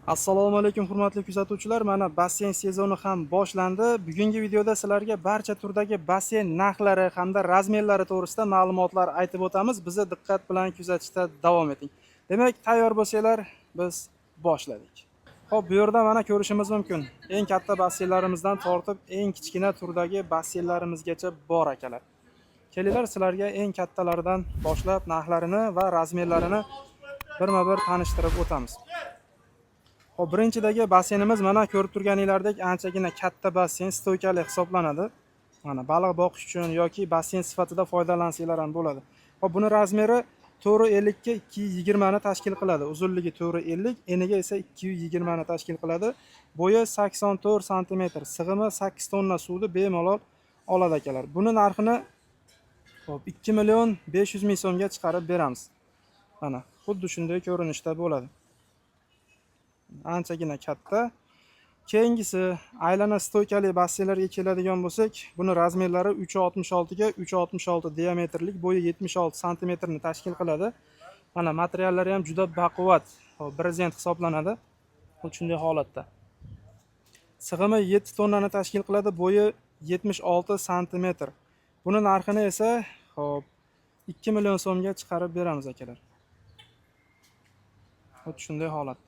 Assalomu alaykum hurmatli kuzatuvchilar. Mana basseyn sezoni ham boshlandi. Bugungi videoda sizlarga barcha turdagi basseyn narxlari hamda razmerlari to'g'risida ma'lumotlar aytib o'tamiz. Bizni diqqat bilan kuzatishda davom eting. Demak, tayyor bo'lsanglar, biz boshladik. Xo'p, bu yerda mana ko'rishimiz mumkin. Eng katta basseynlarimizdan tortib eng kichkina turdagi basseynlarimizgacha bor akalar. Kelinglar, sizlarga eng kattalaridan boshlab narxlarini va razmerlarini birma-bir tanishtirib o'tamiz. Hop, birinchidagi basseynimiz mana ko'rib turganinglardek anchagina katta basseyn, stoykali hisoblanadi. Mana baliq boqish uchun yoki basseyn sifatida foydalansanglar ham bo'ladi. Hop, buni razmeri 450 ga 220 ni tashkil qiladi. Uzunligi 450, eniga esa 220 ni tashkil qiladi. Bo'yi 84 sm, sig'imi 8 tonna suvni bemalol oladi akalar. Buni narxini hop 2 million 500 ming so'mga chiqarib beramiz. Mana xuddi shunday ko'rinishda bo'ladi. Anchagina katta. Keyingisi aylana stoykali basseynlarga keladigan bo'lsak, buni razmerlari 3.66 ga 3.66 diametrlik, bo'yi 76 sm ni tashkil qiladi. Mana materiallari ham juda baquvvat, brezent hisoblanadi. Xuddi shunday holatda. Sig'imi 7 tonnani tashkil qiladi, bo'yi 76 sm. Buni narxini esa hop 2 million so'mga chiqarib beramiz akalar. Xuddi shunday holat.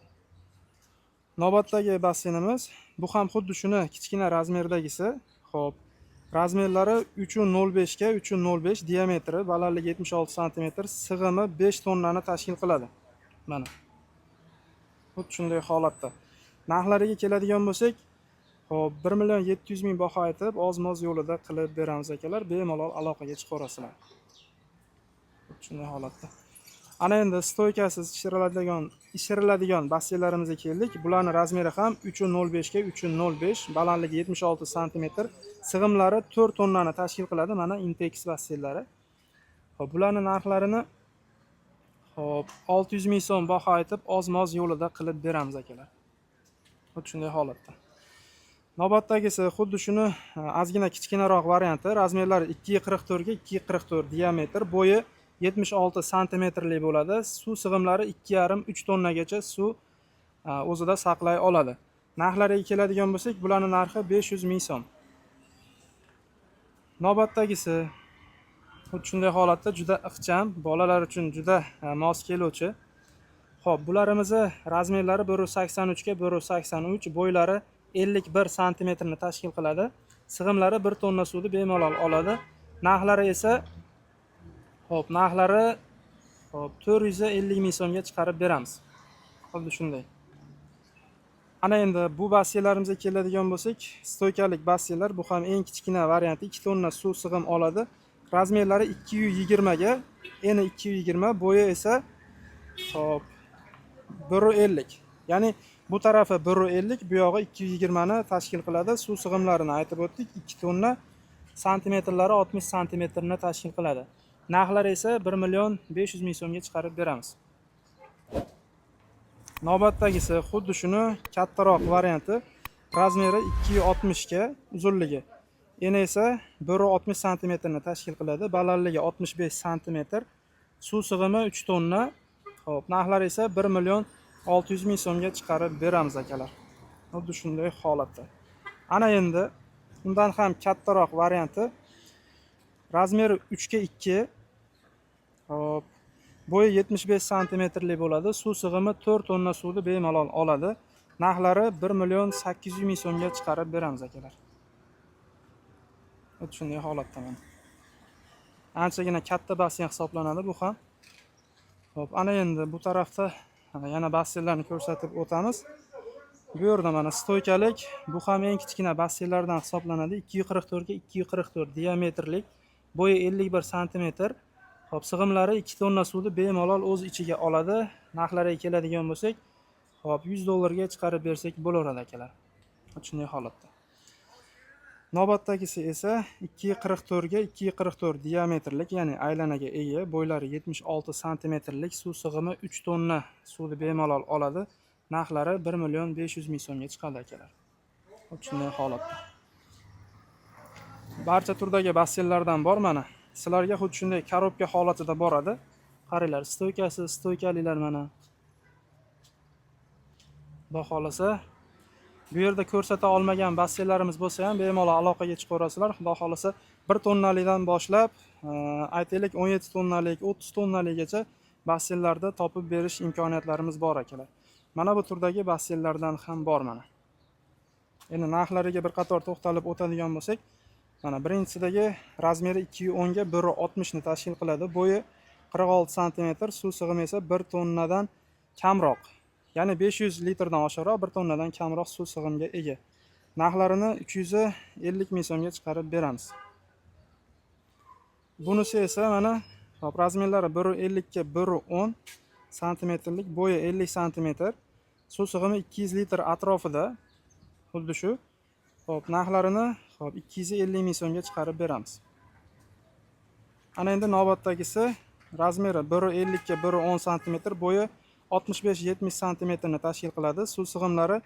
Navbatdagi basseynimiz bu ham xuddi shuni kichkina razmerdagisi. Xo'p, razmerlari 3.05 ga 3.05, diametri balandligi 76 sm, sig'imi 5 tonnani tashkil qiladi. Mana. Xuddi shunday holatda. Narxlariga keladigan bo'lsak, xo'p, 1 million 700 ming baho aytib, oz-moz yo'lida qilib beramiz akalar. Bemalol aloqaga chiqarasizlar. Xuddi shunday holatda. Ana endi stoykasiz ishiriladigan basseynlarimizga keldik. Bularning razmeri ham 3.05 ga 3.05, balandligi 76 sm, sig'imlari 4 tonnani tashkil qiladi. Mana Intex basseynlari. Xo'p, bularning narxlarini hop 600 ming so'm baho aytib, oz-moz yo'lida qilib beramiz akalar. Xuddi shunday holatda. Navbatdagisi xuddi shuni ozgina kichkinaroq varianti. Razmerlari 2.44 ga 2.44 diametr, bo'yi 76 santimetrlik bo'ladi. Suv sig'imlari 2,5-3 tonnagacha suv o'zida saqlay oladi. Narxlariga keladigan bo'lsak, bularning narxi 500 ming so'm. Navbatdagisi xuddi shunday holatda juda ixcham, bolalar uchun juda mos keluvchi. Xo'p, bularimizni razmerlari 1.83 ga 1.83, bo'ylari 51 santimetrni tashkil qiladi. Sig'imlari 1 tonna suvni bemalol oladi. Narxlari esa hop, narxlari 450 ming so'mga chiqarib beramiz. Xuddi shunday. Ana endi bu basseynlarimizga keladigan bo'lsak, stoykalik basseynlar, bu ham eng kichkina varianti, 2 tonna suv sig'im oladi. Razmerlari 220 ga, eni 220, bo'yi esa hop 1.50. Ya'ni bu tarafi 1.50, bu yog'i 220 ni tashkil qiladi. Suv sig'imlarini aytib o'tdik. 2 tonna, santimetrlari 60 santimetrni tashkil qiladi. Narxlari esa 1 million 500 ming so'mga chiqarib beramiz. Navbatdagisi xuddi shuni kattaroq varianti. Razmeri 2.60 ga, uzunligi. Eni esa 1.60 santimetrni tashkil qiladi. Balandligi 65 santimetr. Suv sig'imi 3 tonna. Xo'p, narxlari esa 1 million 600 ming so'mga chiqarib beramiz akalar. Xuddi shunday holatda. Ana endi undan ham kattaroq varianti. Razmeri 3 ga 2. Hop, bo'yi 75 santimetrlik bo'ladi. Suv sig'imi 4 tonna suvni bemalol oladi. Narxlari 1 million 800 ming so'mga chiqarib beramiz akalar. Xuddi shunday holatda mana. Anchagina katta basseyn hisoblanadi bu ham. Hop, ana endi bu tarafda yana basseynlarni ko'rsatib o'tamiz. Bu yerda mana stoykalik, bu ham eng kichkina basseynlardan hisoblanadi. 2.44 ga 2.44 diametrlik, bo'yi 51 santimetr. Hop, sig'imlari 2 tonna suvni bemalol o'z ichiga oladi. Narxlariga keladigan bo'lsak, hop $100 ga chiqarib bersak bo'laveradi akalar. Shunday holatda. Navbatdagisi esa 2.44 ga 2.44 diametrlik, ya'ni aylanaga ega, bo'ylari 76 santimetrlik, suv sig'imi 3 tonna suvni bemalol oladi. Narxlari 1 million 500 ming so'mga chiqadi akalar. Shunday holatda. Barcha turdagi basseynlardan bor mana. Sizlarga xuddi shunday korobka holatida boradi. Qaranglar, stoykasi, stoykalilar mana. Xudo xolasa bu yerda ko'rsata olmagan basseynlarimiz bo'lsa ham bemalol aloqaga chiqaverasizlar. Xudo xolasa 1 tonnalikdan boshlab, aytaylik 17 tonnalik, 30 tonnaligacha basseynlarda topib berish imkoniyatlarimiz bor akalar. Mana bu turdagi basseynlardan ham bor mana. Endi narxlariga bir qator to'xtalib o'tadigan bo'lsak, mana birinchisidagi razmeri 210 ga 160 ni tashkil qiladi. Bo'yi 46 sm, suv sig'imi esa 1 tonnadan kamroq. Ya'ni 500 litrdan oshiqroq 1 tonnadan kamroq suv sig'imiga ega. Narxlarini 350 ming so'mga chiqarib beramiz. Bunisi esa mana hop razmerlari 150 ga 110 santimetrlik, bo'yi 50 sm, suv sig'imi 200 litr atrofida. Xuddi shu. Hop, narxlarini hop 250 ming so'mga chiqarib beramiz. Ana endi navbatdagisi razmeri 150 ga 110 sm, bo'yi 65-70 sm ni tashkil qiladi. Suv sig'imlari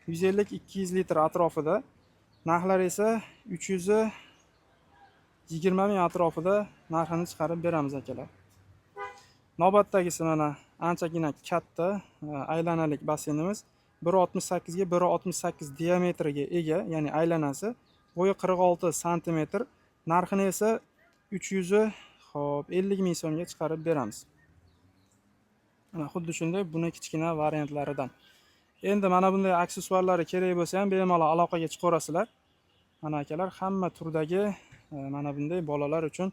150-200 litr atrofida. Narxlari esa 320 ming atrofida narxini chiqarib beramiz akalar. Navbatdagisi mana anchagina katta aylanalik basseynimiz. 1.68 ga 1.68 diametriga ega, ya'ni aylanasi. Bo'yi 46 sm, narxini esa 350 ming so'mga chiqarib beramiz. Mana xuddi shunday buni kichkina variantlaridan. Endi mana bunday aksessuarlari kerak bo'lsa ham bemalol aloqaga chiqaverasizlar. Mana akalar, hamma turdagi mana bunday bolalar uchun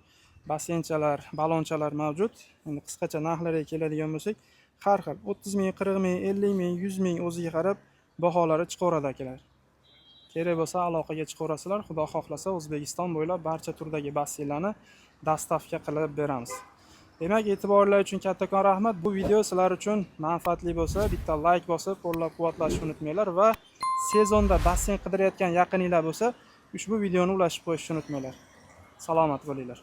basseynchalar, balonchalar mavjud. Endi qisqacha narxlariga keladigan bo'lsak, har xil 30 ming, 40 ming, 50 ming, 100 ming o'ziga qarab baholari chiqaveradi akalar. Kerak bo'lsa aloqaga chiqaverasizlar. Xudo xohlasa O'zbekiston bo'ylab barcha turdagi basseynlarni dastavka qilib beramiz. Demak, e'tiborlar uchun kattakon rahmat. Bu video sizlar uchun manfaatli bo'lsa, bitta like bosib, qo'llab-quvvatlashni unutmanglar va sezonda basseyn qidirayotgan yaqininglar bo'lsa, ushbu videoni ulashib qo'yishni unutmanglar. Salomat bo'linglar.